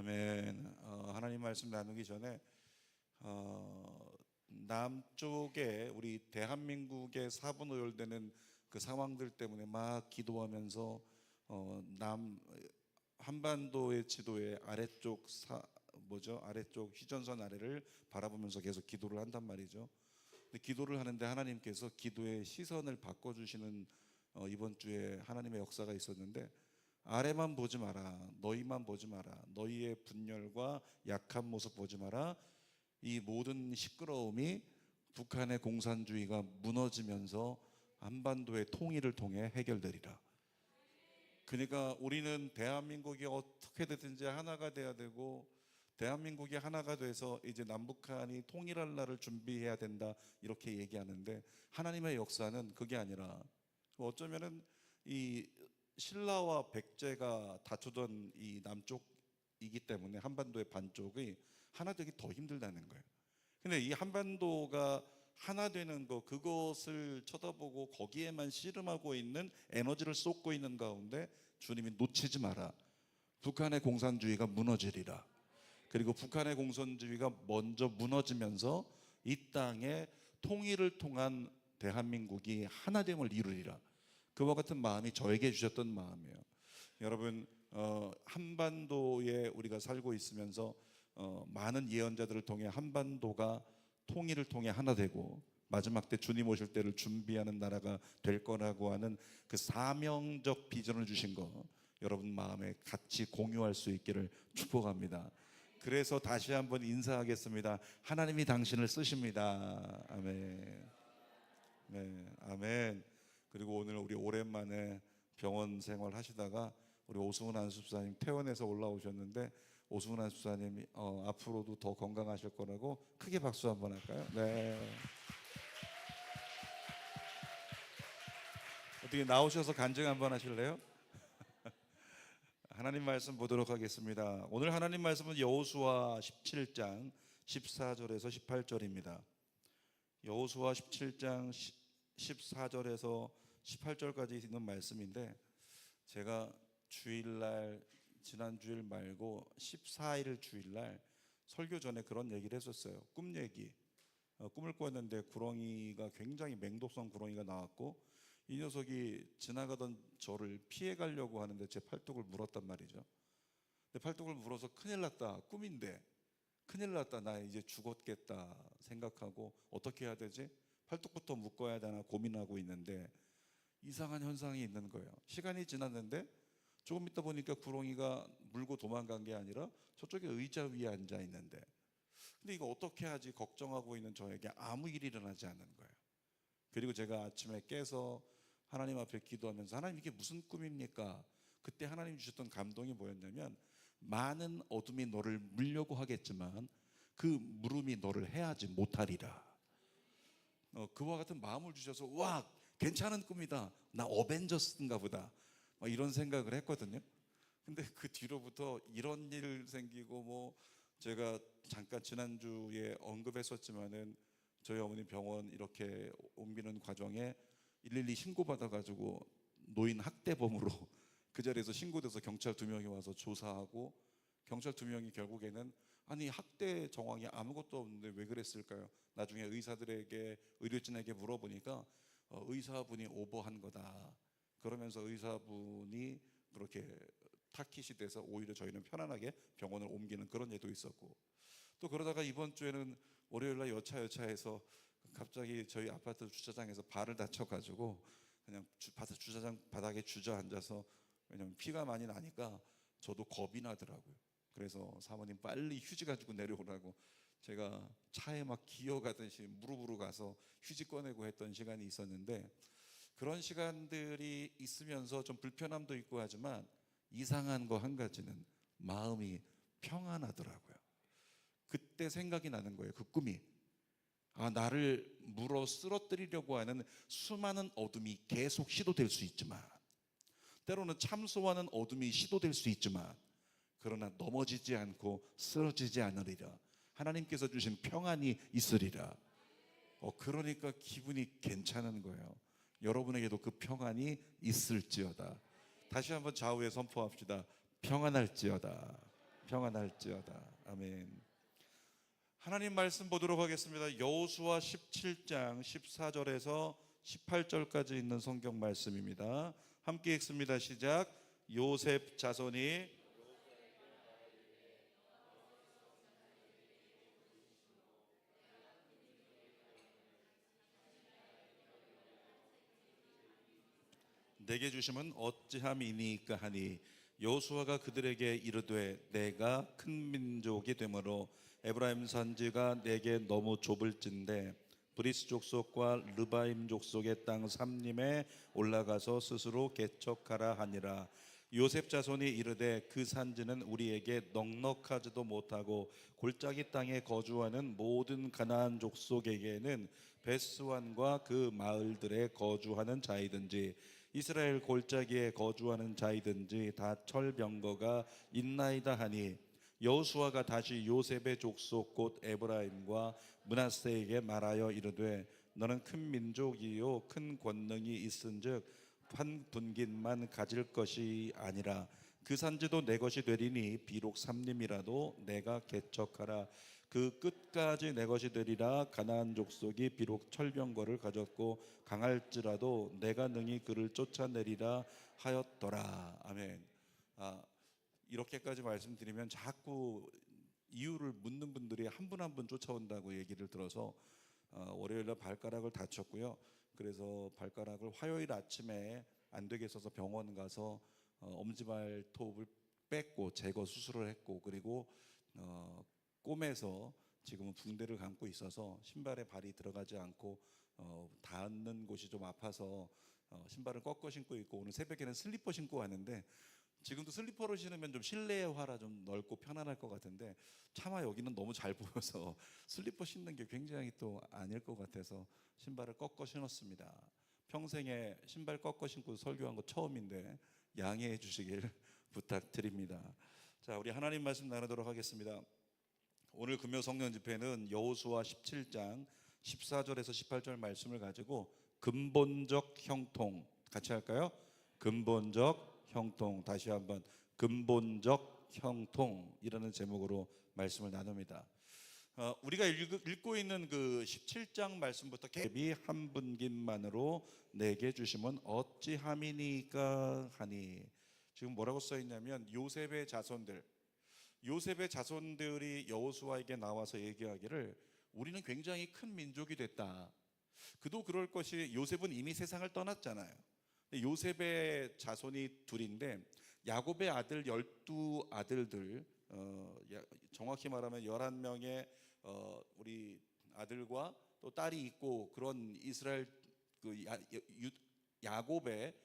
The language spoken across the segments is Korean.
아멘. 하나님 말씀 나누기 전에 남쪽에 우리 대한민국의 사분오열되는 그 상황들 때문에 막 기도하면서 남 한반도의 지도의 아래쪽 휴전선 아래를 바라보면서 계속 기도를 한단 말이죠. 근데 기도를 하는데 하나님께서 기도의 시선을 바꿔주시는 이번 주에 하나님의 역사가 있었는데, 아래만 보지 마라, 너희만 보지 마라, 너희의 분열과 약한 모습 보지 마라. 이 모든 시끄러움이 북한의 공산주의가 무너지면서 한반도의 통일을 통해 해결되리라. 그러니까 우리는 대한민국이 어떻게 되든지 하나가 돼야 되고, 대한민국이 하나가 돼서 이제 남북한이 통일할 날을 준비해야 된다, 이렇게 얘기하는데, 하나님의 역사는 그게 아니라 어쩌면은 이 신라와 백제가 다투던 이 남쪽이기 때문에 한반도의 반쪽이 하나 되기 더 힘들다는 거예요. 근데 이 한반도가 하나 되는 거, 그것을 쳐다보고 거기에만 씨름하고 있는, 에너지를 쏟고 있는 가운데 주님이 놓치지 마라. 북한의 공산주의가 무너지리라. 그리고 북한의 공산주의가 먼저 무너지면서 이 땅에 통일을 통한 대한민국이 하나됨을 이루리라. 그와 같은 마음이 저에게 주셨던 마음이에요. 여러분, 한반도에 우리가 살고 있으면서 많은 예언자들을 통해 한반도가 통일을 통해 하나 되고 마지막 때 주님 오실 때를 준비하는 나라가 될 거라고 하는 그 사명적 비전을 주신 거, 여러분 마음에 같이 공유할 수 있기를 축복합니다. 그래서 다시 한번 인사하겠습니다. 하나님이 당신을 쓰십니다. 아멘. 네, 아멘. 그리고 오늘 우리 오랜만에 병원 생활 하시다가 우리 오승훈 안수사님 퇴원해서 올라오셨는데, 오승훈 안수사님이 앞으로도 더 건강하실 거라고 크게 박수 한번 할까요? 네. 어떻게 나오셔서 간증 한번 하실래요? 하나님 말씀 보도록 하겠습니다. 오늘 하나님 말씀은 여호수아 17장 14절에서 18절입니다. 여호수아 17장 14절에서 18절까지 있는 말씀인데, 제가 주일날, 지난 주일 말고 14일 주일날 설교 전에 그런 얘기를 했었어요. 꿈 얘기. 꿈을 꿨는데 구렁이가, 굉장히 맹독성 구렁이가 나왔고, 이 녀석이 지나가던 저를 피해 가려고 하는데 제 팔뚝을 물었단 말이죠. 근데 팔뚝을 물어서 큰일 났다, 꿈인데 큰일 났다, 나 이제 죽었겠다 생각하고 어떻게 해야 되지? 팔뚝부터 묶어야 되나 고민하고 있는데 이상한 현상이 있는 거예요. 시간이 지났는데 조금 있다 보니까 구렁이가 물고 도망간 게 아니라 저쪽에 의자 위에 앉아 있는데, 근데 이거 어떻게 하지 걱정하고 있는 저에게 아무 일이 일어나지 않는 거예요. 그리고 제가 아침에 깨서 하나님 앞에 기도하면서, 하나님 이게 무슨 꿈입니까? 그때 하나님 주셨던 감동이 뭐였냐면, 많은 어둠이 너를 물려고 하겠지만 그 물음이 너를 해하지 못하리라. 그와 같은 마음을 주셔서, 와, 괜찮은 꿈이다, 나 어벤져스인가 보다, 이런 생각을 했거든요. 근데 그 뒤로부터 이런 일 생기고, 뭐 제가 잠깐 지난주에 언급했었지만은 저희 어머니 병원 이렇게 옮기는 과정에 112 신고받아가지고 노인 학대범으로 그 자리에서 신고돼서 경찰 2명이 와서 조사하고, 경찰 2명이 결국에는, 아니 학대 정황이 아무것도 없는데 왜 그랬을까요? 나중에 의사들에게, 의료진에게 물어보니까 의사분이 오버한 거다. 그러면서 의사분이 그렇게 타깃이 돼서 오히려 저희는 편안하게 병원을 옮기는 그런 예도 있었고, 또 그러다가 이번 주에는 월요일날 여차해서 갑자기 저희 아파트 주차장에서 발을 다쳐가지고 그냥 주차장 바닥에 주저앉아서, 왜냐면 피가 많이 나니까 저도 겁이 나더라고요. 그래서 사모님 빨리 휴지 가지고 내려오라고 제가 차에 막 기어가듯이 무릎으로 가서 휴지 꺼내고 했던 시간이 있었는데, 그런 시간들이 있으면서 좀 불편함도 있고 하지만 이상한 거 한 가지는 마음이 평안하더라고요. 그때 생각이 나는 거예요. 그 꿈이, 나를 물어 쓰러뜨리려고 하는 수많은 어둠이 계속 시도될 수 있지만, 때로는 참소하는 어둠이 시도될 수 있지만, 그러나 넘어지지 않고 쓰러지지 않으리라. 하나님께서 주신 평안이 있으리라. 그러니까 기분이 괜찮은 거예요. 여러분에게도 그 평안이 있을지어다. 다시 한번 좌우에 선포합시다. 평안할지어다. 평안할지어다. 아멘. 하나님 말씀 보도록 하겠습니다. 여호수아 17장 14절에서 18절까지 있는 성경 말씀입니다. 함께 읽습니다. 시작. 요셉 자손이 내게 주심은 어찌함이니까 하니 여호수아가 그들에게 이르되 내가 큰 민족이 되므로 에브라임 산지가 내게 너무 좁을진대 브리스 족속과 르바임 족속의 땅 삼림에 올라가서 스스로 개척하라 하니라. 요셉 자손이 이르되 그 산지는 우리에게 넉넉하지도 못하고 골짜기 땅에 거주하는 모든 가나안 족속에게는 베스완과 그 마을들에 거주하는 자이든지 이스라엘 골짜기에 거주하는 자이든지 다 철병거가 있나이다 하니 여호수아가 다시 요셉의 족속 곧 에브라임과 므낫세에게 말하여 이르되 너는 큰 민족이요 큰 권능이 있은즉 한 분깃만 가질 것이 아니라 그 산지도 내 것이 되리니 비록 삼림이라도 내가 개척하라. 그 끝까지 내 것이 되리라. 가나안 족속이 비록 철병거를 가졌고 강할지라도 내가 능히 그를 쫓아내리라 하였더라. 아멘. 이렇게까지 말씀드리면 자꾸 이유를 묻는 분들이 한 분 한 분 쫓아온다고 얘기를 들어서 월요일날 발가락을 다쳤고요. 그래서 발가락을 화요일 아침에 안 되게 있어서 병원 가서 엄지발톱을 뺐고 제거 수술을 했고 그리고 꿰매서 지금은 붕대를 감고 있어서 신발에 발이 들어가지 않고 닿는 곳이 좀 아파서 신발을 꺾어 신고 있고 오늘 새벽에는 슬리퍼 신고 왔는데 지금도 슬리퍼를 신으면 좀 실내화라 좀 넓고 편안할 것 같은데 차마 여기는 너무 잘 보여서 슬리퍼 신는 게 굉장히 또 아닐 것 같아서 신발을 꺾어 신었습니다. 평생에 신발 꺾어 신고 설교한 거 처음인데 양해해 주시길 부탁드립니다. 자, 우리 하나님 말씀 나누도록 하겠습니다. 오늘 금요 성령 집회는 여호수아 17장 14절에서 18절 말씀을 가지고 근본적 형통 같이 할까요? 근본적 형통. 다시 한번 근본적 형통이라는 제목으로 말씀을 나눕니다. 우리가 읽고 있는 그 17장 말씀부터 갭이 한 분깃만으로 내게 주심은 어찌함이니까 하니 지금 뭐라고 써 있냐면 요셉의 자손들이 여호수아에게 나와서 얘기하기를 우리는 굉장히 큰 민족이 됐다. 그도 그럴 것이 요셉은 이미 세상을 떠났잖아요. 요셉의 자손이 둘인데 야곱의 아들 12아들들 정확히 말하면 11명의 우리 아들과 또 딸이 있고 그런 이스라엘 그 야곱의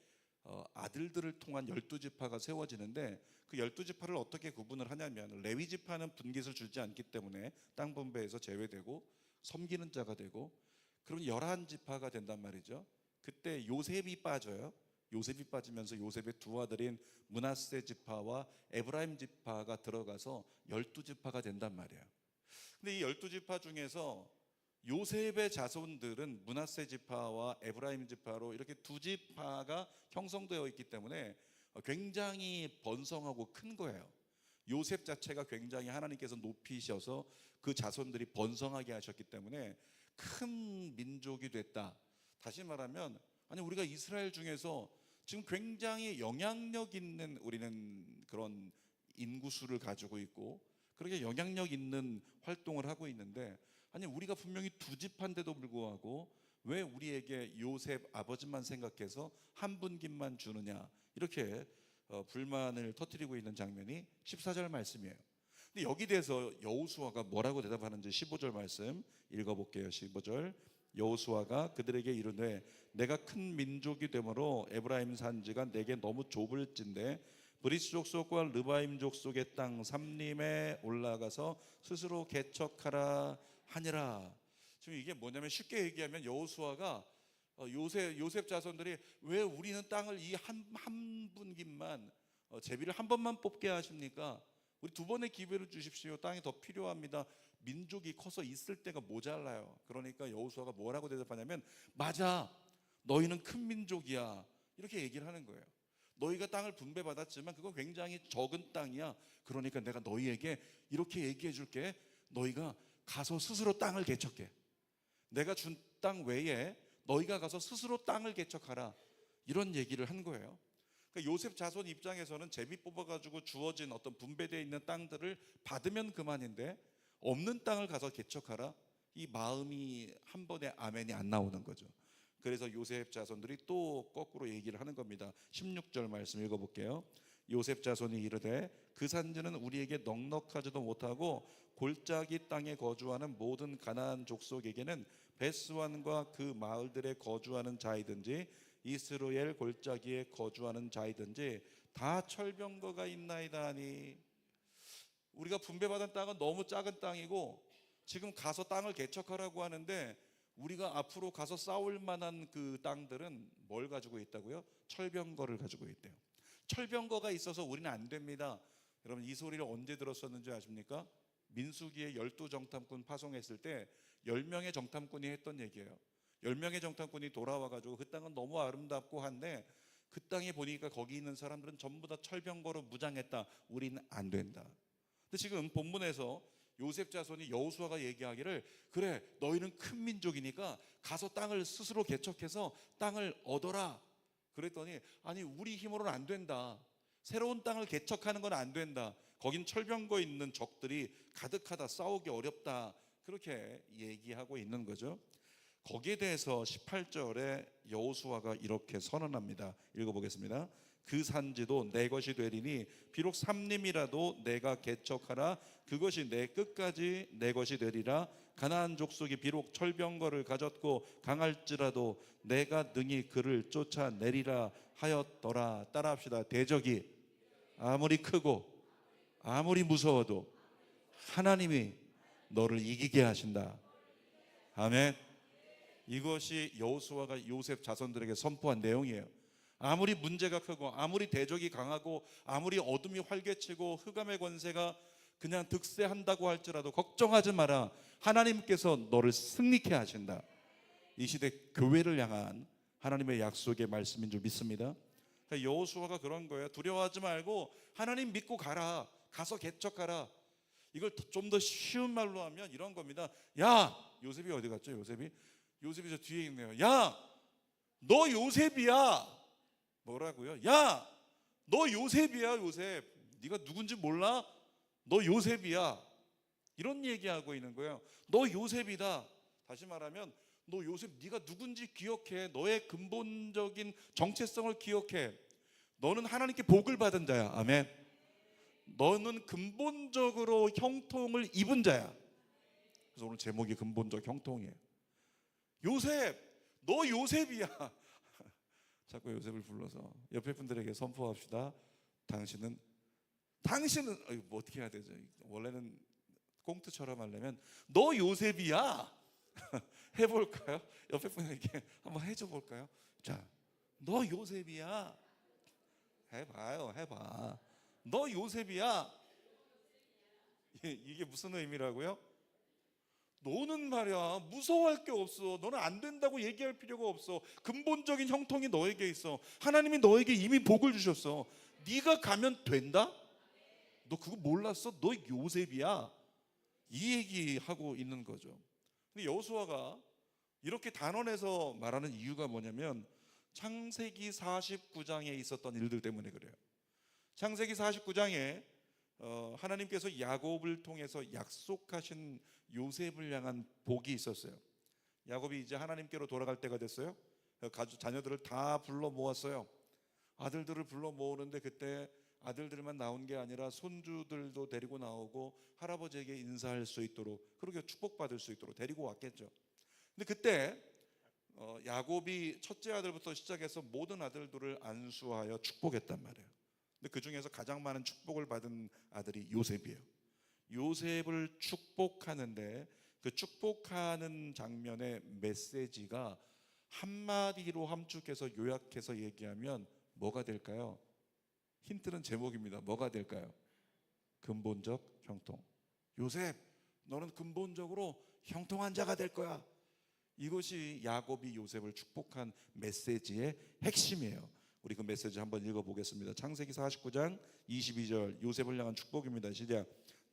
아들들을 통한 12지파가 세워지는데 그 12지파를 어떻게 구분을 하냐면 레위 지파는 분깃을 주지 않기 때문에 땅 분배에서 제외되고 섬기는 자가 되고 그럼 11지파가 된단 말이죠. 그때 요셉이 빠져요. 요셉이 빠지면서 요셉의 두 아들인 므낫세 지파와 에브라임 지파가 들어가서 12지파가 된단 말이에요. 근데 이 12지파 중에서 요셉의 자손들은 므낫세 지파와 에브라임 지파로 이렇게 두 지파가 형성되어 있기 때문에 굉장히 번성하고 큰 거예요. 요셉 자체가 굉장히 하나님께서 높이셔서 그 자손들이 번성하게 하셨기 때문에 큰 민족이 됐다. 다시 말하면 아니 우리가 이스라엘 중에서 지금 굉장히 영향력 있는 우리는 그런 인구수를 가지고 있고 그렇게 영향력 있는 활동을 하고 있는데 아니 우리가 분명히 두 지파인데도 불구하고 왜 우리에게 요셉 아버지만 생각해서 한 분깃만 주느냐 이렇게 불만을 터뜨리고 있는 장면이 14절 말씀이에요. 근데 여기 대해서 여호수아가 뭐라고 대답하는지 15절 말씀 읽어볼게요. 15절 여호수아가 그들에게 이르되 내가 큰 민족이 되므로 에브라임 산지가 내게 너무 좁을진데 브리스 족속과 르바임 족속의 땅 삼림에 올라가서 스스로 개척하라 하니라. 지금 이게 뭐냐면 쉽게 얘기하면 여호수아가 요셉 자손들이 왜 우리는 땅을 이 한 분깃만 제비를 한 번만 뽑게 하십니까? 우리 두 번의 기회를 주십시오. 땅이 더 필요합니다. 민족이 커서 있을 때가 모자라요. 그러니까 여호수아가 뭐라고 대답하냐면 맞아, 너희는 큰 민족이야 이렇게 얘기를 하는 거예요. 너희가 땅을 분배받았지만 그거 굉장히 적은 땅이야. 그러니까 내가 너희에게 이렇게 얘기해 줄게. 너희가 가서 스스로 땅을 개척해. 내가 준 땅 외에 너희가 가서 스스로 땅을 개척하라. 이런 얘기를 한 거예요. 그러니까 요셉 자손 입장에서는 제비 뽑아가지고 주어진 어떤 분배되어 있는 땅들을 받으면 그만인데 없는 땅을 가서 개척하라. 이 마음이 한 번에 아멘이 안 나오는 거죠. 그래서 요셉 자손들이 또 거꾸로 얘기를 하는 겁니다. 16절 말씀 읽어볼게요. 요셉 자손이 이르되 그 산지는 우리에게 넉넉하지도 못하고 골짜기 땅에 거주하는 모든 가나안 족속에게는 베스완과 그 마을들에 거주하는 자이든지 이스라엘 골짜기에 거주하는 자이든지 다 철병거가 있나이다 하니, 우리가 분배받은 땅은 너무 작은 땅이고 지금 가서 땅을 개척하라고 하는데 우리가 앞으로 가서 싸울 만한 그 땅들은 뭘 가지고 있다고요? 철병거를 가지고 있대요. 철병거가 있어서 우리는 안 됩니다. 여러분 이 소리를 언제 들었었는지 아십니까? 민수기에 12정탐꾼 파송했을 때 10명의 정탐꾼이 했던 얘기예요. 10명의 정탐꾼이 돌아와가지고 그 땅은 너무 아름답고 한데 그 땅에 보니까 거기 있는 사람들은 전부 다 철병거로 무장했다. 우리는 안 된다. 근데 지금 본문에서 요셉 자손이 여호수아가 얘기하기를, 그래 너희는 큰 민족이니까 가서 땅을 스스로 개척해서 땅을 얻어라. 그랬더니 아니 우리 힘으로는 안 된다. 새로운 땅을 개척하는 건 안 된다. 거긴 철병거 있는 적들이 가득하다. 싸우기 어렵다. 그렇게 얘기하고 있는 거죠. 거기에 대해서 18절에 여호수아가 이렇게 선언합니다. 읽어보겠습니다. 그 산지도 내 것이 되리니 비록 삼림이라도 내가 개척하라. 그것이 내 끝까지 내 것이 되리라. 가나안 족속이 비록 철병거를 가졌고 강할지라도 내가 능히 그를 쫓아내리라 하였더라. 따라합시다. 대적이 아무리 크고 아무리 무서워도 하나님이 너를 이기게 하신다. 아멘. 이것이 여호수아가 요셉 자손들에게 선포한 내용이에요. 아무리 문제가 크고 아무리 대적이 강하고 아무리 어둠이 활개치고 흑암의 권세가 그냥 득세한다고 할지라도 걱정하지 마라. 하나님께서 너를 승리케 하신다. 이 시대 교회를 향한 하나님의 약속의 말씀인 줄 믿습니다. 그러니까 여호수아가 그런 거예요. 두려워하지 말고 하나님 믿고 가라. 가서 개척하라. 이걸 좀 더 쉬운 말로 하면 이런 겁니다. 야, 요셉이 어디 갔죠? 요셉이 저 뒤에 있네요. 야, 너 요셉이야. 뭐라고요? 야, 너 요셉이야. 요셉. 네가 누군지 몰라? 너 요셉이야. 이런 얘기하고 있는 거예요. 너 요셉이다. 다시 말하면 너 요셉, 네가 누군지 기억해. 너의 근본적인 정체성을 기억해. 너는 하나님께 복을 받은 자야. 아멘. 너는 근본적으로 형통을 입은 자야. 그래서 오늘 제목이 근본적 형통이에요. 요셉, 너 요셉이야. 자꾸 요셉을 불러서 옆에 분들에게 선포합시다. 당신은 뭐 어떻게 해야 되죠? 원래는 꽁트처럼 하려면 너 요셉이야. 해볼까요? 옆에 분에게 한번 해줘 볼까요? 자, 너 요셉이야. 해봐요. 해봐. 너 요셉이야. 이게 무슨 의미라고요? 너는 말이야 무서워할 게 없어. 너는 안 된다고 얘기할 필요가 없어. 근본적인 형통이 너에게 있어. 하나님이 너에게 이미 복을 주셨어. 네가 가면 된다? 너 그거 몰랐어? 너 요셉이야. 이 얘기하고 있는 거죠. 근데 여호수아가 이렇게 단언해서 말하는 이유가 뭐냐면 창세기 49장에 있었던 일들 때문에 그래요. 창세기 49장에 하나님께서 야곱을 통해서 약속하신 요셉을 향한 복이 있었어요. 야곱이 이제 하나님께로 돌아갈 때가 됐어요. 자녀들을 다 불러 모았어요. 아들들을 불러 모으는데 그때 아들들만 나온 게 아니라 손주들도 데리고 나오고 할아버지에게 인사할 수 있도록, 그렇게 축복받을 수 있도록 데리고 왔겠죠. 근데 그때 야곱이 첫째 아들부터 시작해서 모든 아들들을 안수하여 축복했단 말이에요. 근데 그 중에서 가장 많은 축복을 받은 아들이 요셉이에요. 요셉을 축복하는데 그 축복하는 장면의 메시지가 한마디로 함축해서 요약해서 얘기하면 뭐가 될까요? 힌트는 제목입니다. 뭐가 될까요? 근본적 형통. 요셉, 너는 근본적으로 형통한 자가 될 거야. 이것이 야곱이 요셉을 축복한 메시지의 핵심이에요. 우리 그 메시지 한번 읽어보겠습니다. 창세기 49장 22절 요셉을 향한 축복입니다. 시작.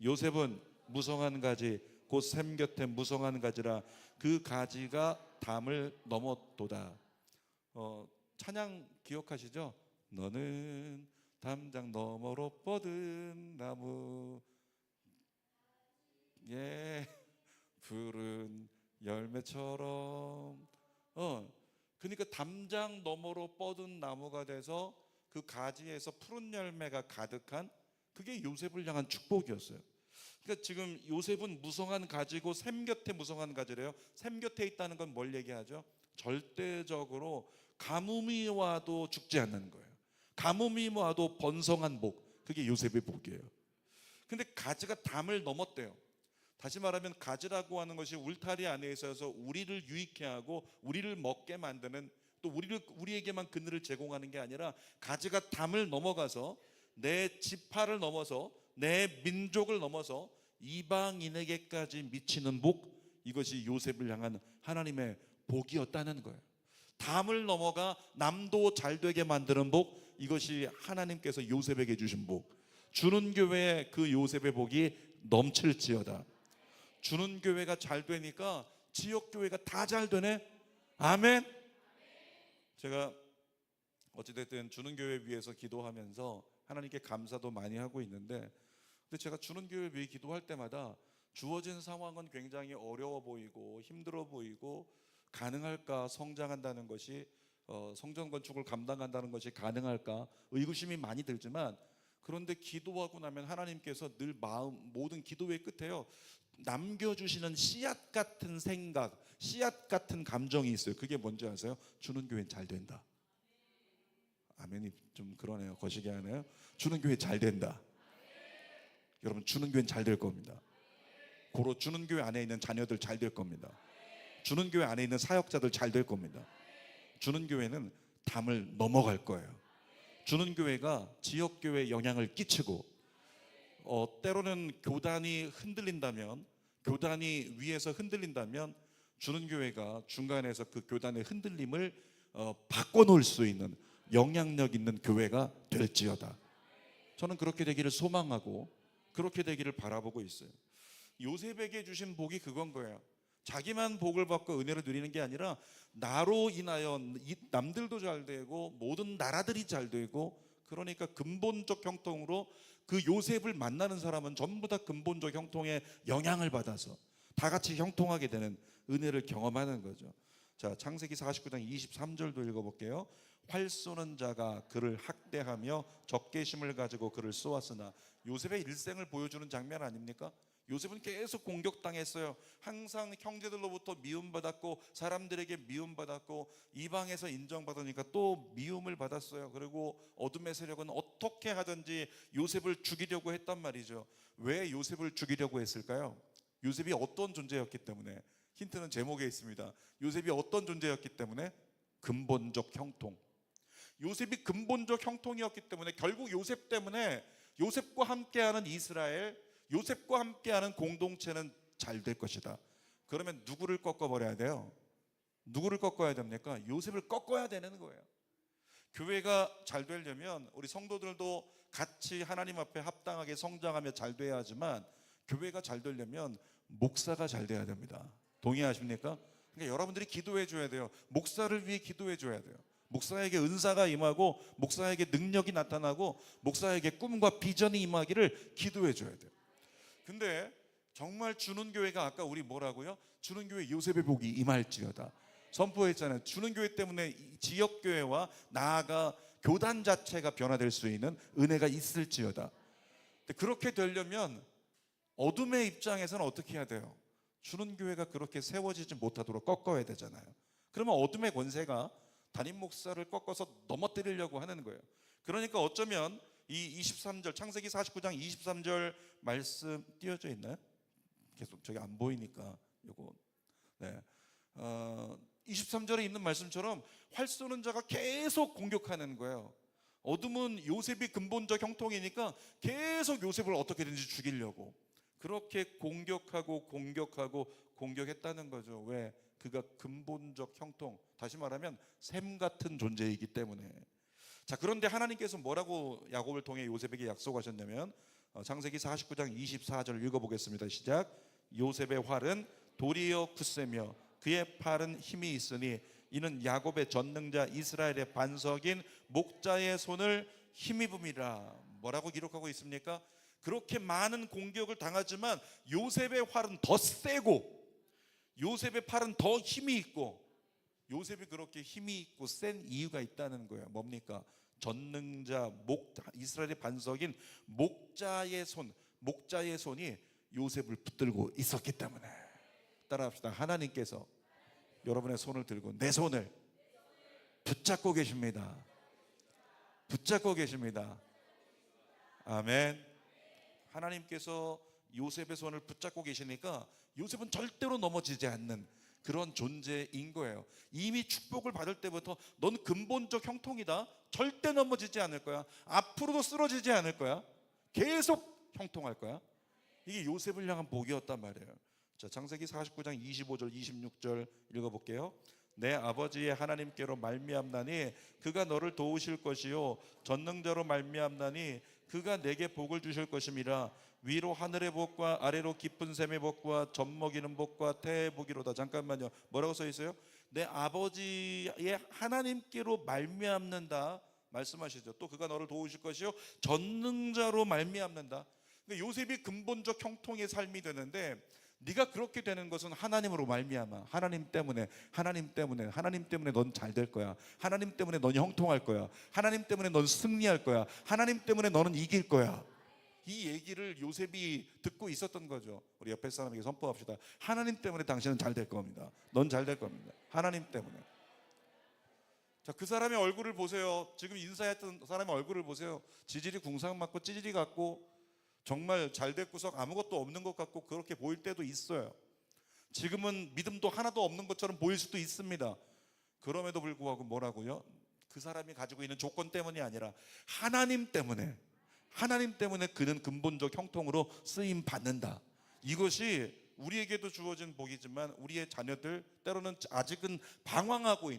요셉은 무성한 가지 곧 샘 곁에 무성한 가지라 그 가지가 담을 넘었도다. 찬양 기억하시죠? 너는 담장 너머로 뻗은 나무 예 푸른 열매처럼 그러니까 담장 너머로 뻗은 나무가 돼서 그 가지에서 푸른 열매가 가득한 그게 요셉을 향한 축복이었어요. 그러니까 지금 요셉은 무성한 가지고 샘 곁에 무성한 가지래요. 샘 곁에 있다는 건 뭘 얘기하죠? 절대적으로 가뭄이 와도 죽지 않는 거예요. 가뭄이 와도 번성한 복, 그게 요셉의 복이에요. 근데 가지가 담을 넘었대요. 다시 말하면 가지라고 하는 것이 울타리 안에 있어서 우리를 유익해 하고 우리를 먹게 만드는, 또 우리에게만 그늘을 제공하는 게 아니라 가지가 담을 넘어가서 내 지파를 넘어서 내 민족을 넘어서 이방인에게까지 미치는 복, 이것이 요셉을 향한 하나님의 복이었다는 거예요. 담을 넘어가 남도 잘 되게 만드는 복, 이것이 하나님께서 요셉에게 주신 복. 주는 교회에 그 요셉의 복이 넘칠지어다. 주는 교회가 잘 되니까 지역 교회가 다 잘 되네. 아멘. 제가 어찌됐든 주는 교회 위해서 기도하면서 하나님께 감사도 많이 하고 있는데, 근데 제가 주는 교회 위해 기도할 때마다 주어진 상황은 굉장히 어려워 보이고 힘들어 보이고, 가능할까, 성장한다는 것이 성전 건축을 감당한다는 것이 가능할까 의구심이 많이 들지만, 그런데 기도하고 나면 하나님께서 늘 모든 기도의 끝에요 남겨주시는 씨앗 같은 생각, 씨앗 같은 감정이 있어요. 그게 뭔지 아세요? 주는 교회는 잘 된다. 아멘이 좀 그러네요. 거시기 하네요. 주는 교회 잘 된다. 여러분, 주는 교회는 잘 될 겁니다. 고로 주는 교회 안에 있는 자녀들 잘 될 겁니다. 주는 교회 안에 있는 사역자들 잘 될 겁니다. 주는 교회는 담을 넘어갈 거예요. 주는 교회가 지역 교회에 영향을 끼치고, 때로는 교단이 흔들린다면, 교단이 위에서 흔들린다면 주는 교회가 중간에서 그 교단의 흔들림을 바꿔놓을 수 있는 영향력 있는 교회가 될지어다. 저는 그렇게 되기를 소망하고 그렇게 되기를 바라보고 있어요. 요셉에게 주신 복이 그건 거예요. 자기만 복을 받고 은혜를 누리는 게 아니라 나로 인하여 남들도 잘 되고 모든 나라들이 잘 되고, 그러니까 근본적 형통으로 그 요셉을 만나는 사람은 전부 다 근본적 형통의 영향을 받아서 다 같이 형통하게 되는 은혜를 경험하는 거죠. 자, 창세기 49장 23절도 읽어볼게요. 활 쏘는 자가 그를 학대하며 적개심을 가지고 그를 쏘았으나, 요셉의 일생을 보여주는 장면 아닙니까? 요셉은 계속 공격당했어요. 항상 형제들로부터 미움받았고 사람들에게 미움받았고 이방에서 인정받으니까 또 미움을 받았어요. 그리고 어둠의 세력은 어떻게 하든지 요셉을 죽이려고 했단 말이죠. 왜 요셉을 죽이려고 했을까요? 요셉이 어떤 존재였기 때문에? 힌트는 제목에 있습니다. 요셉이 어떤 존재였기 때문에? 근본적 형통. 요셉이 근본적 형통이었기 때문에 결국 요셉 때문에 요셉과 함께하는 이스라엘, 요셉과 함께하는 공동체는 잘 될 것이다. 그러면 누구를 꺾어버려야 돼요? 누구를 꺾어야 됩니까? 요셉을 꺾어야 되는 거예요. 교회가 잘 되려면 우리 성도들도 같이 하나님 앞에 합당하게 성장하며 잘 돼야 하지만, 교회가 잘 되려면 목사가 잘 돼야 됩니다. 동의하십니까? 그러니까 여러분들이 기도해 줘야 돼요. 목사를 위해 기도해 줘야 돼요. 목사에게 은사가 임하고 목사에게 능력이 나타나고 목사에게 꿈과 비전이 임하기를 기도해 줘야 돼요. 근데 정말 주는 교회가, 아까 우리 뭐라고요? 주는 교회 요셉의 복이 임할지어다 선포했잖아요. 주는 교회 때문에 지역 교회와 나아가 교단 자체가 변화될 수 있는 은혜가 있을지어다. 그렇게 되려면 어둠의 입장에서는 어떻게 해야 돼요? 주는 교회가 그렇게 세워지지 못하도록 꺾어야 되잖아요. 그러면 어둠의 권세가 담임 목사를 꺾어서 넘어뜨리려고 하는 거예요. 그러니까 어쩌면 이 23절, 창세기 49장 23절 말씀 띄어져 있나요? 계속 저기 안 보이니까 요거. 네. 23절에 있는 말씀처럼 활 쏘는 자가 계속 공격하는 거예요. 어둠은 요셉이 근본적 형통이니까 계속 요셉을 어떻게든지 죽이려고 그렇게 공격하고 공격했다는 거죠. 왜? 그가 근본적 형통, 다시 말하면 샘 같은 존재이기 때문에. 자, 그런데 하나님께서 뭐라고 야곱을 통해 요셉에게 약속하셨냐면 창세기 49장 24절 읽어보겠습니다. 시작. 요셉의 활은 돌이요 굳세며 그의 팔은 힘이 있으니 이는 야곱의 전능자 이스라엘의 반석인 목자의 손을 힘입음이라. 뭐라고 기록하고 있습니까? 그렇게 많은 공격을 당하지만 요셉의 활은 더 세고 요셉의 팔은 더 힘이 있고, 요셉이 그렇게 힘이 있고 센 이유가 있다는 거예요. 뭡니까? 전능자 이스라엘의 반석인 목자의 손이 요셉을 붙들고 있었기 때문에. 따라합시다. 하나님께서 여러분의 손을 들고 내 손을 붙잡고 계십니다. 붙잡고 계십니다. 아멘. 하나님께서 요셉의 손을 붙잡고 계시니까 요셉은 절대로 넘어지지 않는 그런 존재인 거예요. 이미 축복을 받을 때부터 넌 근본적 형통이다. 절대 넘어지지 않을 거야. 앞으로도 쓰러지지 않을 거야. 계속 형통할 거야. 이게 요셉을 향한 복이었단 말이에요. 자, 창세기 49장 25절 26절 읽어볼게요. 내 아버지의 하나님께로 말미암나니 그가 너를 도우실 것이요 전능자로 말미암나니 그가 내게 복을 주실 것임이라. 위로 하늘의 복과 아래로 깊은 샘의 복과 젖먹이는 복과 태의 복이로다. 잠깐만요. 뭐라고 써 있어요? 내 아버지의 하나님께로 말미암는다 말씀하시죠. 또 그가 너를 도우실 것이요 전능자로 말미암는다. 그러니까 요셉이 근본적 형통의 삶이 되는데, 네가 그렇게 되는 것은 하나님으로 말미암아. 하나님 때문에 넌 잘 될 거야. 하나님 때문에 넌 형통할 거야. 하나님 때문에 넌 승리할 거야. 하나님 때문에 너는 이길 거야. 이 얘기를 요셉이 듣고 있었던 거죠. 우리 옆에 사람에게 선포합시다. 하나님 때문에 당신은 잘 될 겁니다. 넌 잘 될 겁니다. 하나님 때문에. 자, 그 사람의 얼굴을 보세요. 지금 인사했던 사람의 얼굴을 보세요. 지질이 궁상맞고 찌질이 같고 정말 잘 됐구석 아무것도 없는 것 같고 그렇게 보일 때도 있어요. 지금은 믿음도 하나도 없는 것처럼 보일 수도 있습니다. 그럼에도 불구하고 뭐라고요? 그 사람이 가지고 있는 조건 때문이 아니라 하나님 때문에 그는 근본적 형통으로 쓰임 받는다. 이것이 우리에게도 주어진 복이지만 우리의 자녀들, 때로는 아직은 방황하고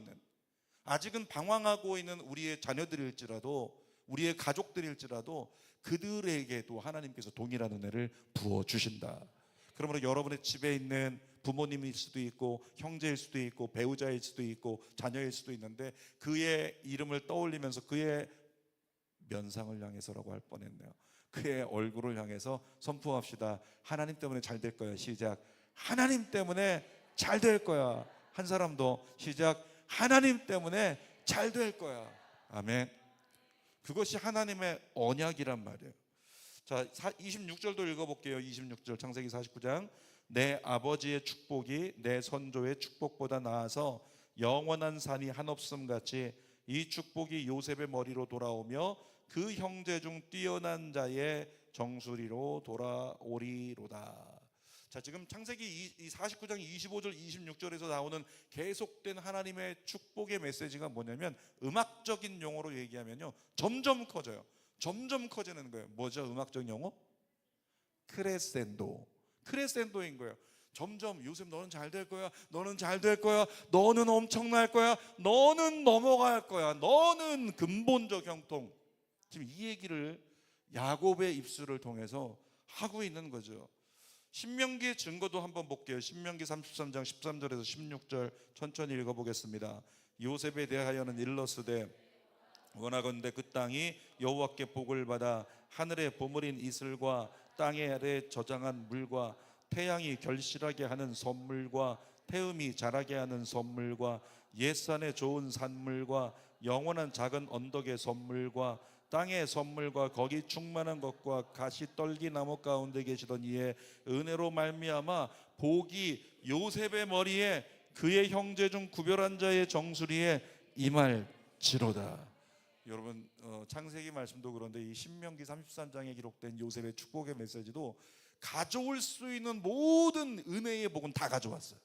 있는 우리의 자녀들일지라도, 우리의 가족들일지라도 그들에게도 하나님께서 동일한 은혜를 부어주신다. 그러므로 여러분의 집에 있는 부모님일 수도 있고 형제일 수도 있고 배우자일 수도 있고 자녀일 수도 있는데, 그의 이름을 떠올리면서 그의 면상을 향해서라고 할 뻔했네요. 그의 얼굴을 향해서 선포합시다. 하나님 때문에 잘 될 거야. 시작. 하나님 때문에 잘 될 거야. 한 사람 더. 시작. 하나님 때문에 잘 될 거야. 아멘. 그것이 하나님의 언약이란 말이에요. 자, 26절도 읽어볼게요. 26절 창세기 49장. 내 아버지의 축복이 내 선조의 축복보다 나아서 영원한 산이 한없음 같이 이 축복이 요셉의 머리로 돌아오며 그 형제 중 뛰어난 자의 정수리로 돌아오리로다. 자, 지금 창세기 49장 25절 26절에서 나오는 계속된 하나님의 축복의 메시지가 뭐냐면, 음악적인 용어로 얘기하면요 점점 커져요. 점점 커지는 거예요. 뭐죠? 음악적 용어? 크레센도인 거예요. 점점 요셉 너는 잘 될 거야. 너는 잘 될 거야. 너는 엄청날 거야. 너는 넘어갈 거야. 너는 근본적 형통. 지금 이 얘기를 야곱의 입술을 통해서 하고 있는 거죠. 신명기의 증거도 한번 볼게요. 신명기 33장 13절에서 16절 천천히 읽어보겠습니다. 요셉에 대하여는 일러스되 원하건대 그 땅이 여호와께 복을 받아 하늘의 보물인 이슬과 땅의 아래 저장한 물과 태양이 결실하게 하는 선물과 태음이 자라게 하는 선물과 옛산의 좋은 산물과 영원한 작은 언덕의 선물과 땅의 선물과 거기 충만한 것과 가시 떨기 나무 가운데 계시던 이의 은혜로 말미암아 복이 요셉의 머리에 그의 형제 중 구별한 자의 정수리에 임할지로다. 여러분, 창세기 말씀도 그런데 이 신명기 33장에 기록된 요셉의 축복의 메시지도 가져올 수 있는 모든 은혜의 복은 다 가져왔어요.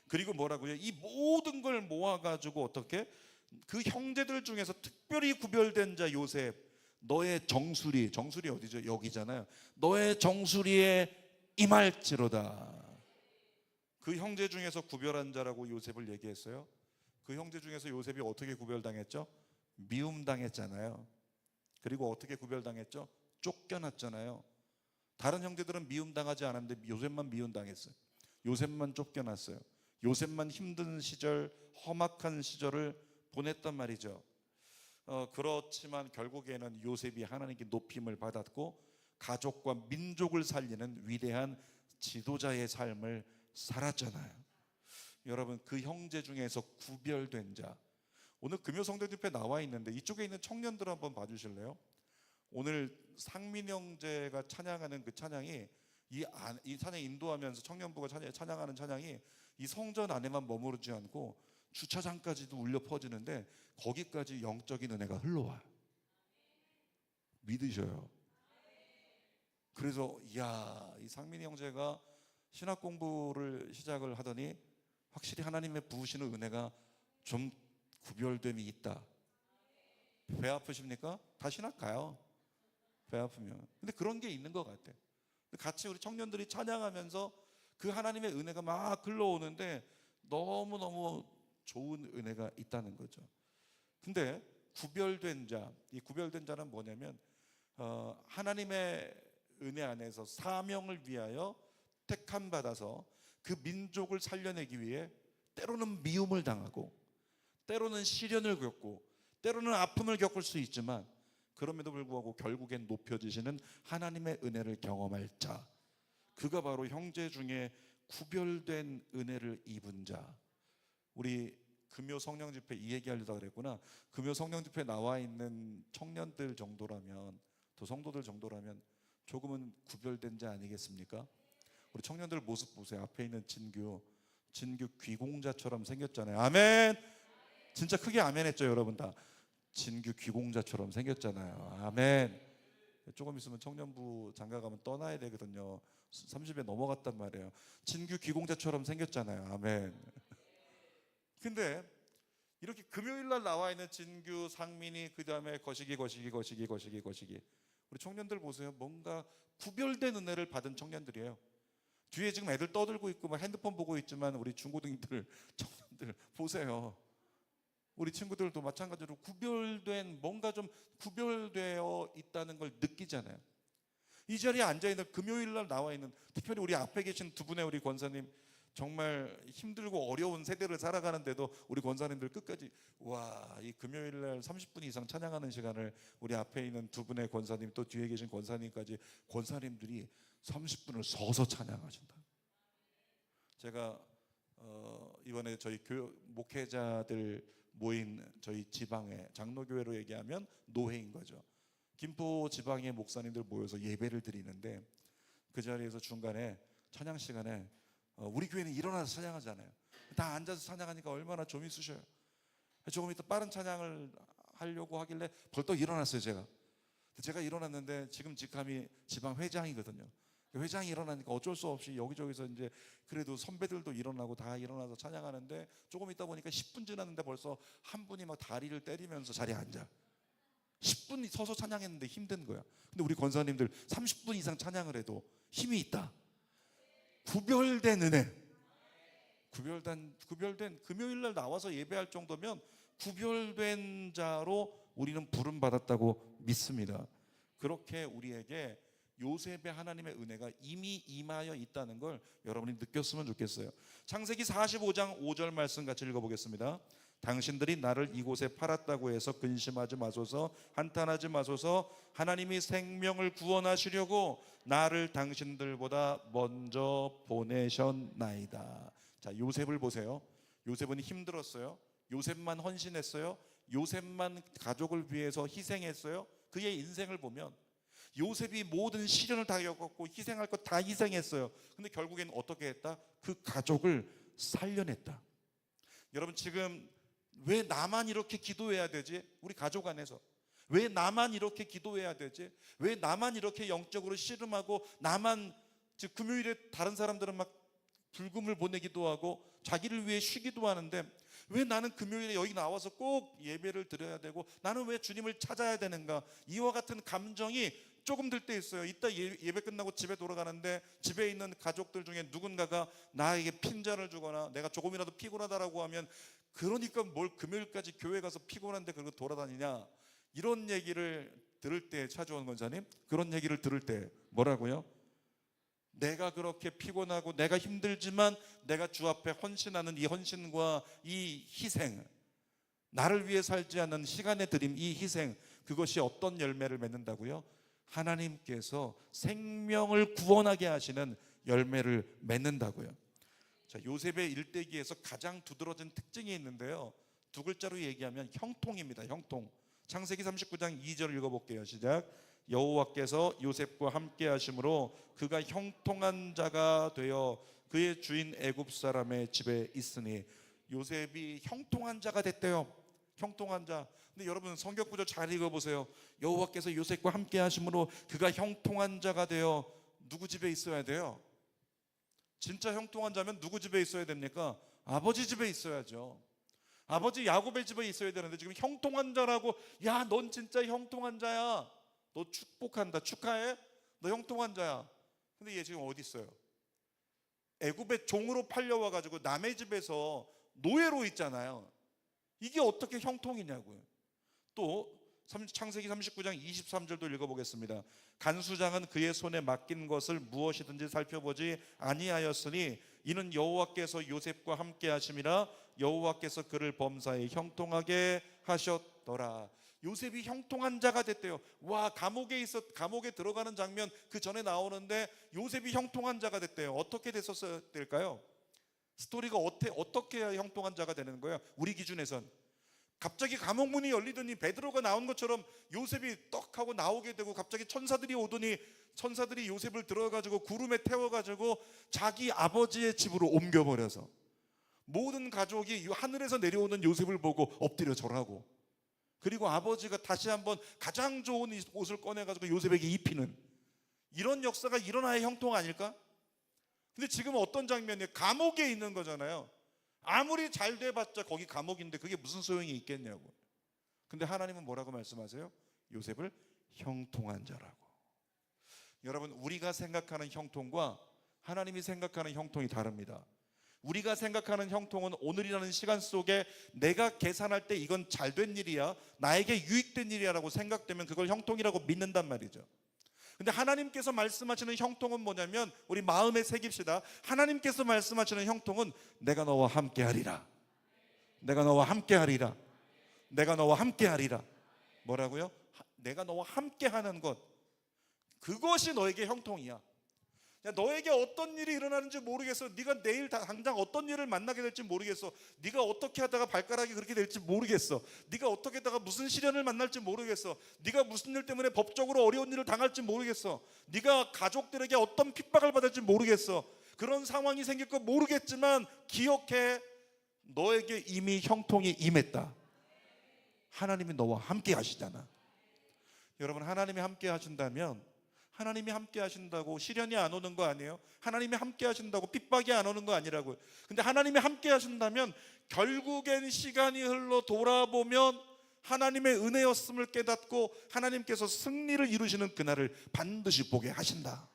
그리고 뭐라고요? 이 모든 걸 모아가지고 어떻게? 그 형제들 중에서 특별히 구별된 자 요셉, 너의 정수리 어디죠? 여기잖아요. 너의 정수리에 임할지로다. 그 형제 중에서 구별한 자라고 요셉을 얘기했어요. 그 형제 중에서 요셉이 어떻게 구별당했죠? 미움당했잖아요. 그리고 어떻게 구별당했죠? 쫓겨났잖아요. 다른 형제들은 미움당하지 않았는데 요셉만 미움당했어요. 요셉만 쫓겨났어요. 요셉만 힘든 시절, 험악한 시절을 보냈단 말이죠. 그렇지만 결국에는 요셉이 하나님께 높임을 받았고 가족과 민족을 살리는 위대한 지도자의 삶을 살았잖아요. 여러분, 그 형제 중에서 구별된 자, 오늘 금요 성도 집회 나와 있는데 이쪽에 있는 청년들 한번 봐주실래요? 오늘 상민 형제가 찬양하는 그 찬양이 이 찬양 인도하면서 청년부가 찬양하는 찬양이 이 성전 안에만 머무르지 않고 주차장까지도 울려 퍼지는데 거기까지 영적인 은혜가 흘러와요. 믿으셔요. 그래서 이 상민이 형제가 신학 공부를 시작을 하더니 확실히 하나님의 부으시는 은혜가 좀 구별됨이 있다. 배 아프십니까? 다 신학 가요. 배 아프면. 근데 그런 게 있는 것 같아. 같이 우리 청년들이 찬양하면서 그 하나님의 은혜가 막 흘러오는데 너무너무 좋은 은혜가 있다는 거죠. 근데 구별된 자, 이 구별된 자는 뭐냐면 하나님의 은혜 안에서 사명을 위하여 택함 받아서 그 민족을 살려내기 위해 때로는 미움을 당하고 때로는 시련을 겪고 때로는 아픔을 겪을 수 있지만 그럼에도 불구하고 결국엔 높여지시는 하나님의 은혜를 경험할 자, 그가 바로 형제 중에 구별된 은혜를 입은 자. 우리 금요 성령 집회 이 얘기하려다 그랬구나. 금요 성령 집회 나와 있는 청년들 정도라면, 또 성도들 정도라면 조금은 구별된 자 아니겠습니까? 우리 청년들 모습 보세요. 앞에 있는 진규 귀공자처럼 생겼잖아요. 아멘. 진짜 크게 아멘 했죠, 여러분 다. 진규 귀공자처럼 생겼잖아요. 아멘. 조금 있으면 청년부 장가 가면 떠나야 되거든요. 30에 넘어갔단 말이에요. 진규 귀공자처럼 생겼잖아요. 아멘. 근데 이렇게 금요일날 나와 있는 진규, 상민이, 그 다음에 거시기 우리 청년들 보세요. 뭔가 구별된 은혜를 받은 청년들이에요. 뒤에 지금 애들 떠들고 있고 막 핸드폰 보고 있지만 우리 중고등들 청년들 보세요. 우리 친구들도 마찬가지로 구별된, 뭔가 좀 구별되어 있다는 걸 느끼잖아요. 이 자리에 앉아있는, 금요일날 나와 있는, 특별히 우리 앞에 계신 두 분의 우리 권사님, 정말 힘들고 어려운 세대를 살아가는데도 우리 권사님들 끝까지, 이 금요일날 30분 이상 찬양하는 시간을 우리 앞에 있는 두 분의 권사님, 또 뒤에 계신 권사님까지, 권사님들이 30분을 서서 찬양하신다. 제가 이번에 저희 목회자들 모인 저희 지방의 장로교회로 얘기하면 노회인 거죠. 김포 지방의 목사님들 모여서 예배를 드리는데 그 자리에서 중간에 찬양 시간에 우리 교회는 일어나서 찬양하잖아요. 다 앉아서 찬양하니까 얼마나 좀 있으셔요. 조금 이따 빠른 찬양을 하려고 하길래 벌떡 일어났어요. 제가 일어났는데 지금 직함이 지방 회장이거든요. 회장이 일어나니까 어쩔 수 없이 여기저기서 이제 그래도 선배들도 일어나고 다 일어나서 찬양하는데 조금 있다 보니까 10분 지났는데 벌써 한 분이 막 다리를 때리면서 자리에 앉아. 10분 서서 찬양했는데 힘든 거야. 근데 우리 권사님들 30분 이상 찬양을 해도 힘이 있다. 구별된 은혜. 구별된 금요일날 나와서 예배할 정도면 구별된 자로 우리는 부름 받았다고 믿습니다. 그렇게 우리에게 요셉의 하나님의 은혜가 이미 임하여 있다는 걸 여러분이 느꼈으면 좋겠어요. 창세기 45장 5절 말씀 같이 읽어보겠습니다. 당신들이 나를 이곳에 팔았다고 해서 근심하지 마소서, 한탄하지 마소서. 하나님이 생명을 구원하시려고 나를 당신들보다 먼저 보내셨나이다. 자, 요셉을 보세요. 요셉은 힘들었어요. 요셉만 헌신했어요. 요셉만 가족을 위해서 희생했어요. 그의 인생을 보면 요셉이 모든 시련을 다 겪었고 희생할 것 다 희생했어요. 근데 결국엔 어떻게 했다? 그 가족을 살려냈다. 여러분, 지금 왜 나만 이렇게 기도해야 되지? 우리 가족 안에서 왜 나만 이렇게 기도해야 되지? 왜 나만 이렇게 영적으로 씨름하고, 나만, 즉 금요일에 다른 사람들은 막 불금을 보내기도 하고 자기를 위해 쉬기도 하는데 왜 나는 금요일에 여기 나와서 꼭 예배를 드려야 되고 나는 왜 주님을 찾아야 되는가? 이와 같은 감정이 조금 들 때 있어요. 이따 예배 끝나고 집에 돌아가는데 집에 있는 가족들 중에 누군가가 나에게 핀잔을 주거나 내가 조금이라도 피곤하다라고 하면, 그러니까 뭘 금요일까지 교회 가서 피곤한데 그러고 돌아다니냐, 이런 얘기를 들을 때, 차주원 권사님, 그런 얘기를 들을 때 뭐라고요? 내가 그렇게 피곤하고 내가 힘들지만 내가 주 앞에 헌신하는 이 헌신과 이 희생, 나를 위해 살지 않는 시간의 드림, 이 희생, 그것이 어떤 열매를 맺는다고요? 하나님께서 생명을 구원하게 하시는 열매를 맺는다고요. 자, 요셉의 일대기에서 가장 두드러진 특징이 있는데요, 두 글자로 얘기하면 형통입니다. 형통. 창세기 39장 2절 읽어볼게요. 시작. 여호와께서 요셉과 함께 하심으로 그가 형통한 자가 되어 그의 주인 애굽 사람의 집에 있으니, 요셉이 형통한 자가 됐대요. 형통한 자. 근데 여러분 성경 구절 잘 읽어보세요. 여호와께서 요셉과 함께 하심으로 그가 형통한 자가 되어 누구 집에 있어야 돼요? 진짜 형통한 자면 누구 집에 있어야 됩니까? 아버지 집에 있어야죠. 아버지 야곱의 집에 있어야 되는데 지금 형통한 자라고, 야, 넌 진짜 형통한 자야, 너 축복한다, 축하해, 너 형통한 자야. 근데 얘 지금 어디 있어요? 애굽의 종으로 팔려와가지고 남의 집에서 노예로 있잖아요. 이게 어떻게 형통이냐고요. 또 창세기 39장 23절도 읽어보겠습니다. 간수장은 그의 손에 맡긴 것을 무엇이든지 살펴보지 아니하였으니 이는 여호와께서 요셉과 함께 하심이라, 여호와께서 그를 범사에 형통하게 하셨더라. 요셉이 형통한 자가 됐대요. 와, 감옥에 들어가는 장면 그 전에 나오는데 요셉이 형통한 자가 됐대요. 어떻게 됐었어야 될까요? 스토리가 어떻게 해야 형통한 자가 되는 거예요? 우리 기준에선 갑자기 감옥 문이 열리더니 베드로가 나온 것처럼 요셉이 떡 하고 나오게 되고, 갑자기 천사들이 오더니 천사들이 요셉을 들어가지고 구름에 태워가지고 자기 아버지의 집으로 옮겨버려서 모든 가족이 하늘에서 내려오는 요셉을 보고 엎드려 절하고, 그리고 아버지가 다시 한번 가장 좋은 옷을 꺼내가지고 요셉에게 입히는, 이런 역사가 일어나야 형통 아닐까? 근데 지금 어떤 장면이에요? 감옥에 있는 거잖아요. 아무리 잘 돼봤자 거기 감옥인데 그게 무슨 소용이 있겠냐고. 근데 하나님은 뭐라고 말씀하세요? 요셉을 형통한 자라고. 여러분, 우리가 생각하는 형통과 하나님이 생각하는 형통이 다릅니다. 우리가 생각하는 형통은 오늘이라는 시간 속에 내가 계산할 때 이건 잘된 일이야, 나에게 유익된 일이야라고 생각되면 그걸 형통이라고 믿는단 말이죠. 근데 하나님께서 말씀하시는 형통은 뭐냐면, 우리 마음에 새깁시다. 하나님께서 말씀하시는 형통은 내가 너와 함께 하리라, 내가 너와 함께 하리라, 내가 너와 함께 하리라. 뭐라고요? 내가 너와 함께 하는 것, 그것이 너에게 형통이야. 야, 너에게 어떤 일이 일어나는지 모르겠어. 네가 내일 당장 어떤 일을 만나게 될지 모르겠어. 네가 어떻게 하다가 발가락이 그렇게 될지 모르겠어. 네가 어떻게 하다가 무슨 시련을 만날지 모르겠어. 네가 무슨 일 때문에 법적으로 어려운 일을 당할지 모르겠어. 네가 가족들에게 어떤 핍박을 받을지 모르겠어. 그런 상황이 생길 거 모르겠지만 기억해, 너에게 이미 형통이 임했다. 하나님이 너와 함께 하시잖아. 여러분, 하나님이 함께 하신다면, 하나님이 함께 하신다고 시련이 안 오는 거 아니에요? 하나님이 함께 하신다고 핍박이 안 오는 거 아니라고요. 근데 하나님이 함께 하신다면 결국엔 시간이 흘러 돌아보면 하나님의 은혜였음을 깨닫고 하나님께서 승리를 이루시는 그날을 반드시 보게 하신다.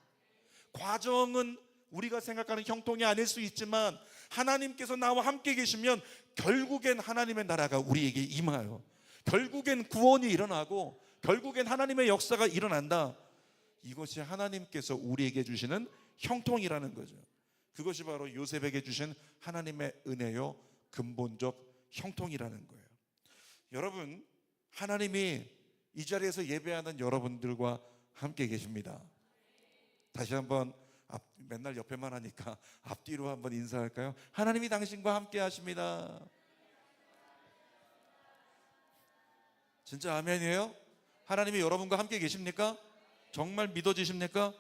과정은 우리가 생각하는 형통이 아닐 수 있지만 하나님께서 나와 함께 계시면 결국엔 하나님의 나라가 우리에게 임하여 결국엔 구원이 일어나고 결국엔 하나님의 역사가 일어난다. 이것이 하나님께서 우리에게 주시는 형통이라는 거죠. 그것이 바로 요셉에게 주신 하나님의 은혜요 근본적 형통이라는 거예요. 여러분, 하나님이 이 자리에서 예배하는 여러분들과 함께 계십니다. 다시 한번 맨날 옆에만 하니까 앞뒤로 한번 인사할까요? 하나님이 당신과 함께 하십니다. 진짜 아멘이에요? 하나님이 여러분과 함께 계십니까? 정말 믿어지십니까?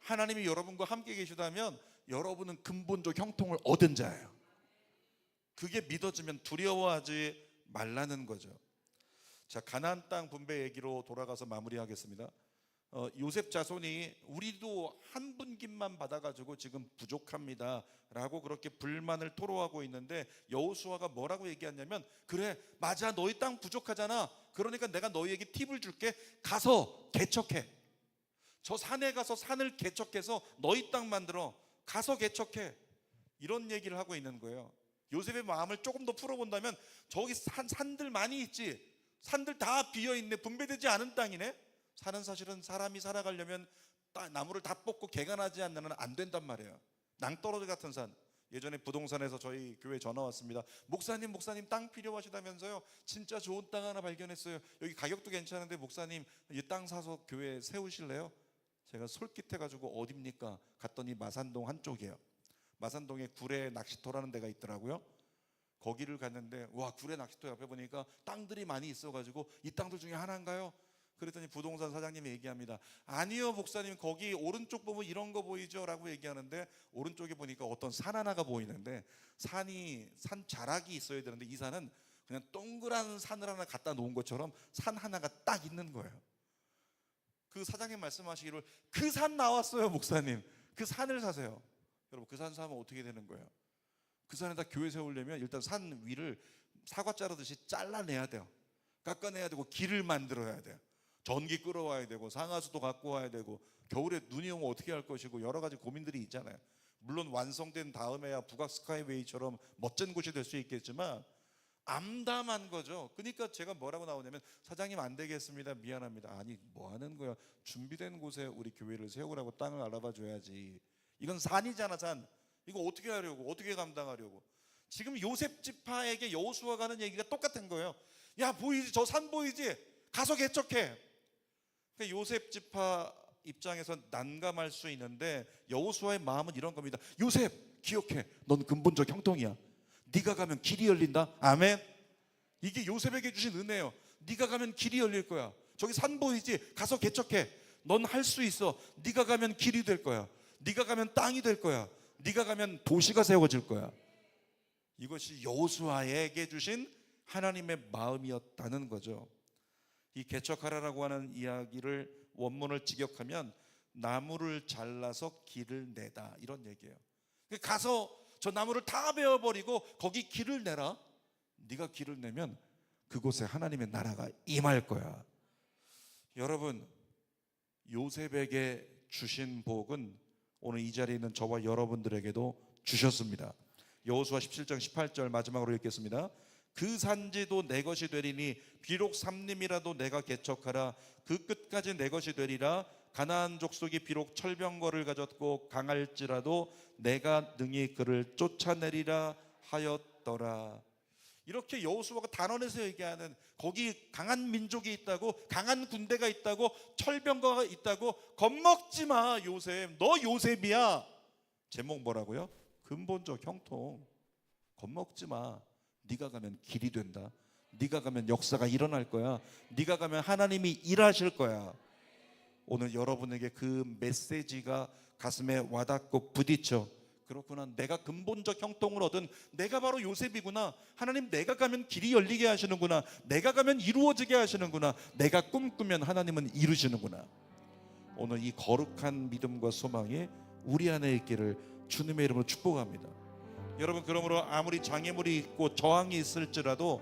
하나님이 여러분과 함께 계시다면 여러분은 근본적 형통을 얻은 자예요. 그게 믿어지면 두려워하지 말라는 거죠. 자, 가나안 땅 분배 얘기로 돌아가서 마무리하겠습니다. 요셉 자손이 우리도 한 분깃만 받아가지고 지금 부족합니다 라고 그렇게 불만을 토로하고 있는데, 여호수아가 뭐라고 얘기하냐면, 그래 맞아, 너희 땅 부족하잖아, 그러니까 내가 너희에게 팁을 줄게, 가서 개척해. 저 산에 가서 산을 개척해서 너희 땅 만들어 가서 개척해, 이런 얘기를 하고 있는 거예요. 요셉의 마음을 조금 더 풀어본다면 저기 산들 많이 있지, 산들 다 비어있네, 분배되지 않은 땅이네. 산은 사실은 사람이 살아가려면 나무를 다 뽑고 개가 나지 않는 한 안 된단 말이에요. 낭떠러지 같은 산. 예전에 부동산에서 저희 교회 전화 왔습니다. 목사님 땅 필요하시다면서요. 진짜 좋은 땅 하나 발견했어요. 여기 가격도 괜찮은데 목사님 이 땅 사서 교회 세우실래요? 제가 솔깃해가지고 어딥니까? 갔더니 마산동 한쪽이에요. 마산동에 구례 낚시터라는 데가 있더라고요. 거기를 갔는데 와, 구례 낚시터 옆에 보니까 땅들이 많이 있어가지고 이 땅들 중에 하나인가요? 그랬더니 부동산 사장님이 얘기합니다. 아니요 목사님, 거기 오른쪽 보면 이런 거 보이죠? 라고 얘기하는데 오른쪽에 보니까 어떤 산 하나가 보이는데 산 자락이 있어야 되는데 이 산은 그냥 동그란 산을 하나 갖다 놓은 것처럼 산 하나가 딱 있는 거예요. 그 사장님 말씀하시기를 그 산 나왔어요 목사님, 그 산을 사세요. 여러분, 그 산 사면 어떻게 되는 거예요? 그 산에다 교회 세우려면 일단 산 위를 사과 자르듯이 잘라내야 돼요. 깎아내야 되고 길을 만들어야 돼요. 전기 끌어와야 되고 상하수도 갖고 와야 되고 겨울에 눈이 오면 어떻게 할 것이고 여러 가지 고민들이 있잖아요. 물론 완성된 다음에야 북악 스카이웨이처럼 멋진 곳이 될 수 있겠지만 암담한 거죠. 그러니까 제가 뭐라고 나오냐면 사장님 안 되겠습니다, 미안합니다. 아니 뭐 하는 거야, 준비된 곳에 우리 교회를 세우라고 땅을 알아봐 줘야지. 이건 산이잖아, 산. 이거 어떻게 하려고, 어떻게 감당하려고. 지금 요셉 지파에게 여호수아가 하는 얘기가 똑같은 거예요. 야 보이지, 저 산 보이지, 가서 개척해. 그러니까 요셉 지파 입장에서 난감할 수 있는데 여호수아의 마음은 이런 겁니다. 요셉 기억해, 넌 근본적 형통이야. 네가 가면 길이 열린다. 아멘. 이게 요셉에게 주신 은혜예요. 네가 가면 길이 열릴 거야. 저기 산 보이지, 가서 개척해. 넌 할 수 있어. 네가 가면 길이 될 거야. 네가 가면 땅이 될 거야. 네가 가면 도시가 세워질 거야. 이것이 여호수아에게 주신 하나님의 마음이었다는 거죠. 이 개척하라라고 하는 이야기를 원문을 직역하면 나무를 잘라서 길을 내다, 이런 얘기예요. 가서 저 나무를 다 베어버리고 거기 길을 내라. 네가 길을 내면 그곳에 하나님의 나라가 임할 거야. 여러분, 요셉에게 주신 복은 오늘 이 자리에 있는 저와 여러분들에게도 주셨습니다. 여호수아 17장 18절 마지막으로 읽겠습니다. 그 산지도 내 것이 되리니 비록 삼림이라도 내가 개척하라. 그 끝까지 내 것이 되리라. 가나안 족속이 비록 철병거를 가졌고 강할지라도 내가 능히 그를 쫓아내리라 하였더라. 이렇게 여호수아가 단언해서 얘기하는, 거기 강한 민족이 있다고, 강한 군대가 있다고, 철병거가 있다고. 겁먹지 마 요셉, 너 요셉이야. 제목 뭐라고요? 근본적 형통. 겁먹지 마. 네가 가면 길이 된다. 네가 가면 역사가 일어날 거야. 네가 가면 하나님이 일하실 거야. 오늘 여러분에게 그 메시지가 가슴에 와닿고 부딪혀, 그렇구나, 내가 근본적 형통을 얻은 내가 바로 요셉이구나. 하나님, 내가 가면 길이 열리게 하시는구나. 내가 가면 이루어지게 하시는구나. 내가 꿈꾸면 하나님은 이루시는구나. 오늘 이 거룩한 믿음과 소망이 우리 안에 있기를 주님의 이름으로 축복합니다. 여러분, 그러므로 아무리 장애물이 있고 저항이 있을지라도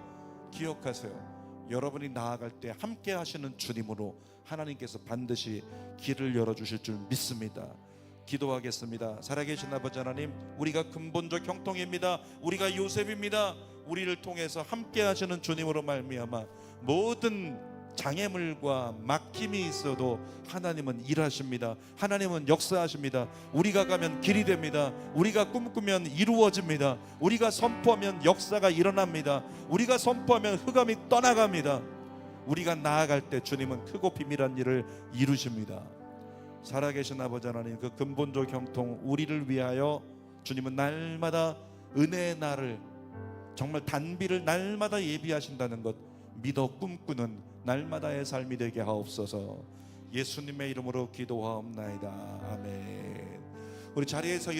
기억하세요. 여러분이 나아갈 때 함께 하시는 주님으로 하나님께서 반드시 길을 열어주실 줄 믿습니다. 기도하겠습니다. 살아계신 아버지 하나님, 우리가 근본적 형통입니다. 우리가 요셉입니다. 우리를 통해서 함께 하시는 주님으로 말미암아 모든 장애물과 막힘이 있어도 하나님은 일하십니다. 하나님은 역사하십니다. 우리가 가면 길이 됩니다. 우리가 꿈꾸면 이루어집니다. 우리가 선포하면 역사가 일어납니다. 우리가 선포하면 흑암이 떠나갑니다. 우리가 나아갈 때 주님은 크고 비밀한 일을 이루십니다. 살아계신 아버지 하나님, 그 근본적 형통 우리를 위하여 주님은 날마다 은혜의 날을, 정말 단비를 날마다 예비하신다는 것 믿어 꿈꾸는 날마다의 삶이 되게 하옵소서. 예수님의 이름으로 기도하옵나이다. 아멘. 우리 자리에서